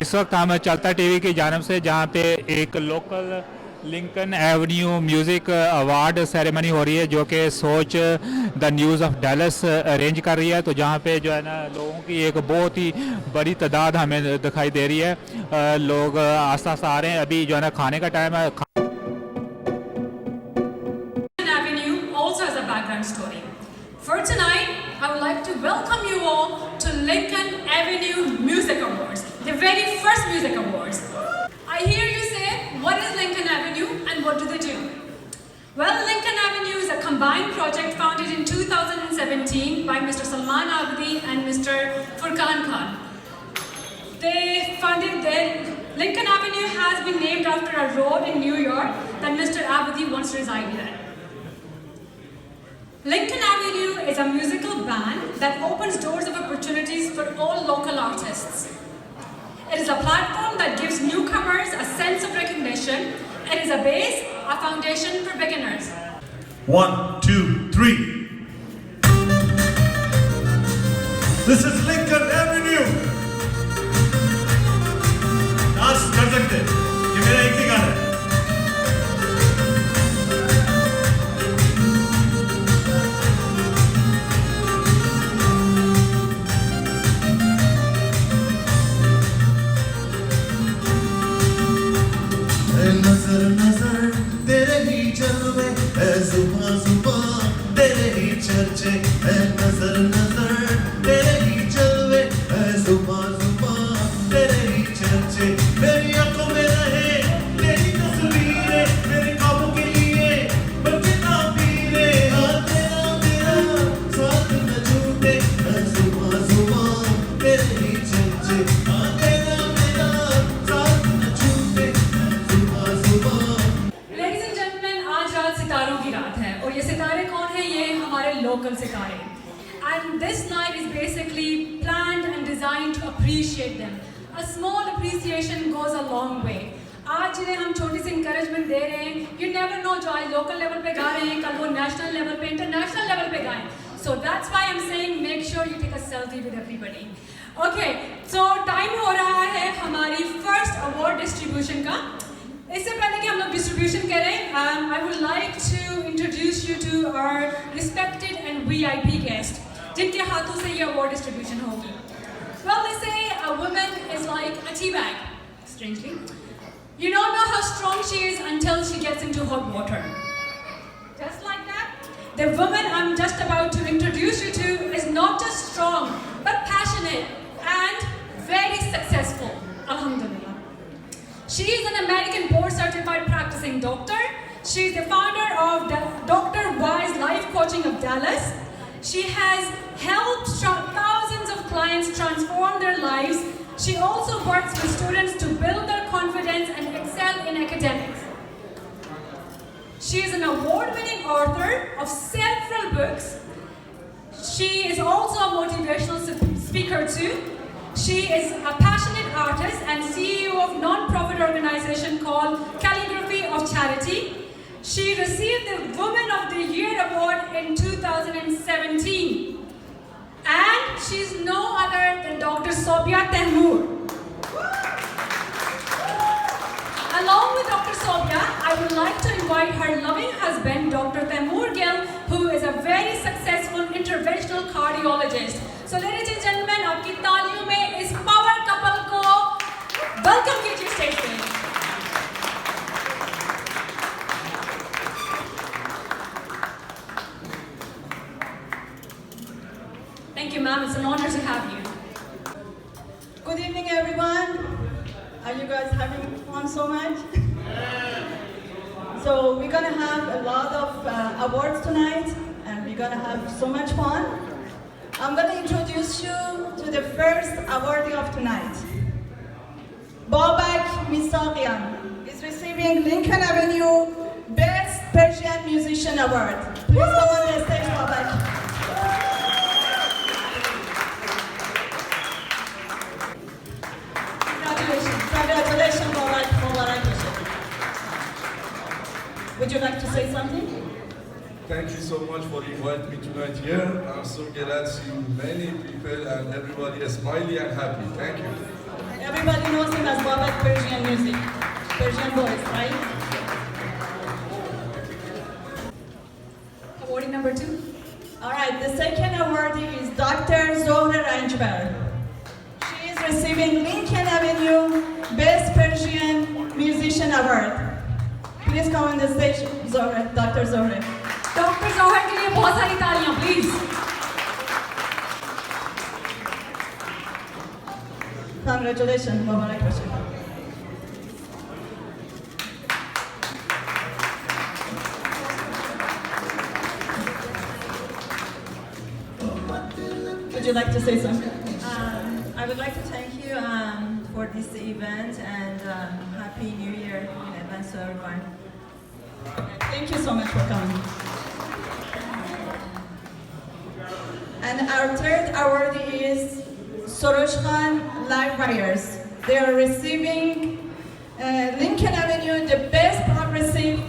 इस वक्त हम चलता टीवी की जानब से जहाँ पे एक local Lincoln Avenue music award ceremony हो रही है जो कि सोच the news of Dallas arrange कर रही है। तो जहाँ पे जो है ना लोगों की एक बहुत ही बड़ी तादाद हमें दिखाई दे रही है। लोग आस्ता आस्ता आ रहे हैं। अभी जो है ना खाने का टाइम है। Also has a background story. For tonight, I would like to welcome you all to Lincoln Avenue Music Awards, the very first music awards. I hear you say, what is Lincoln Avenue and what do they do? Well, Lincoln Avenue is a combined project founded in 2017 by Mr. Salman Abdi and Mr. Furqan Khan. They funded Lincoln Avenue has been named after a road in New York that Mr. Abdi once resided at. Lincoln Avenue is a musical band that opens doors of opportunities for all local artists. It is a platform that gives newcomers a sense of recognition. It is a base, a foundation for beginners. 1, 2, 3. This is Lincoln Avenue. आज कर सकते हैं। ये मेरा एक ही गाना है। नजर नजर तेरे ही जलवे है जुबां जुबां तेरे ही चर्चे है नजर नजर तेरे ही जलवे है जुबां जुबां तेरे ही चर्चे मेरी आंखों में रहे तेरी तस्वीरें मेरे ख्वाबों के लिए बचना पीरे हाँ तेरा मेरा साथ न छूटे है जुबां जुबां तेरे ही चर्चे हाँ तेरा मेरा साथ न छूटे है जुबां जुबां। Ladies and gentlemen, आज रात सितारों की रात है और ये सितारे कौन हैं? ये हमारे लोकल सितारे। And this night is basically planned and designed to appreciate them. A small appreciation goes a long way. आज जिन्हें हम छोटी सी encouragement दे रहे हैं, you never know जो आज local level पे गा रहे हैं, कल वो national level पे, international level पे गाएं. So that's why I'm saying make sure you take a selfie with everybody. Okay, so time हो रहा है हमारी first award distribution का. इससे पहले कि हम लोग डिस्ट्रीब्यूशन करें, I would like to introduce you to our respected and VIP guest, जिनके हाथों से ये अवार्ड डिस्ट्रीब्यूशन होगी. Well, they say a woman is like a tea bag. Strangely, you don't know how strong she is until she gets into hot water. Just like that, the woman I'm just about to introduce you to is not just strong, but passionate and very successful. Alhamdulillah. She is an American board-certified practicing doctor. She is the founder of the Dr. Wise Life Coaching of Dallas. She has helped thousands of clients transform their lives. She also works with students to build their confidence and excel in academics. She is an award-winning author of several books. She is also a motivational speaker too. She is a passionate artist and CEO of non-profit organization called Calligraphy of Charity. She received the Woman of the Year award in 2017. And she's no other than Dr. Sobia Taimur. Along with Dr. Sobia, I would like to invite her loving husband, Dr. Taimur Gill, who is a very successful interventional cardiologist. So ladies and gentlemen, आपकी तालियों में इस power couple को welcome कीजिए stage पे. Thank you, ma'am. It's an honor to have you. Good evening, everyone. Are you guys having fun so much? So we're gonna have a lot of awards tonight, and we're gonna have so much fun. I'm gonna introduce you to the first awardee of tonight. Babak Misaqian is receiving Lincoln Avenue Best Persian Musician Award. Please come on the stage, Babak. Congratulations, Babak. Would you like to say something? Thank you so much for inviting me tonight here. I'm so glad to see many people and everybody is smiling and happy. Thank you. Everybody knows him as Babak Persian music, Persian voice, right? Awardee number 2. All right, the second awardee is Dr. Zohra Ranjbar. She is receiving Lincoln Avenue Best Persian Musician Award. Please come on the stage, Zohra, Dr. Zohra. Doctor Zohra के लिए बहुत सारी तालियां please. Congratulations, Mubarak bache. Would you like to say something? I would like to thank you for this event and Happy New Year in advance to everyone. Thank you so much for coming. And our third awardee is Sorosh Khan Live Wires. They are receiving Lincoln Avenue, the best progressive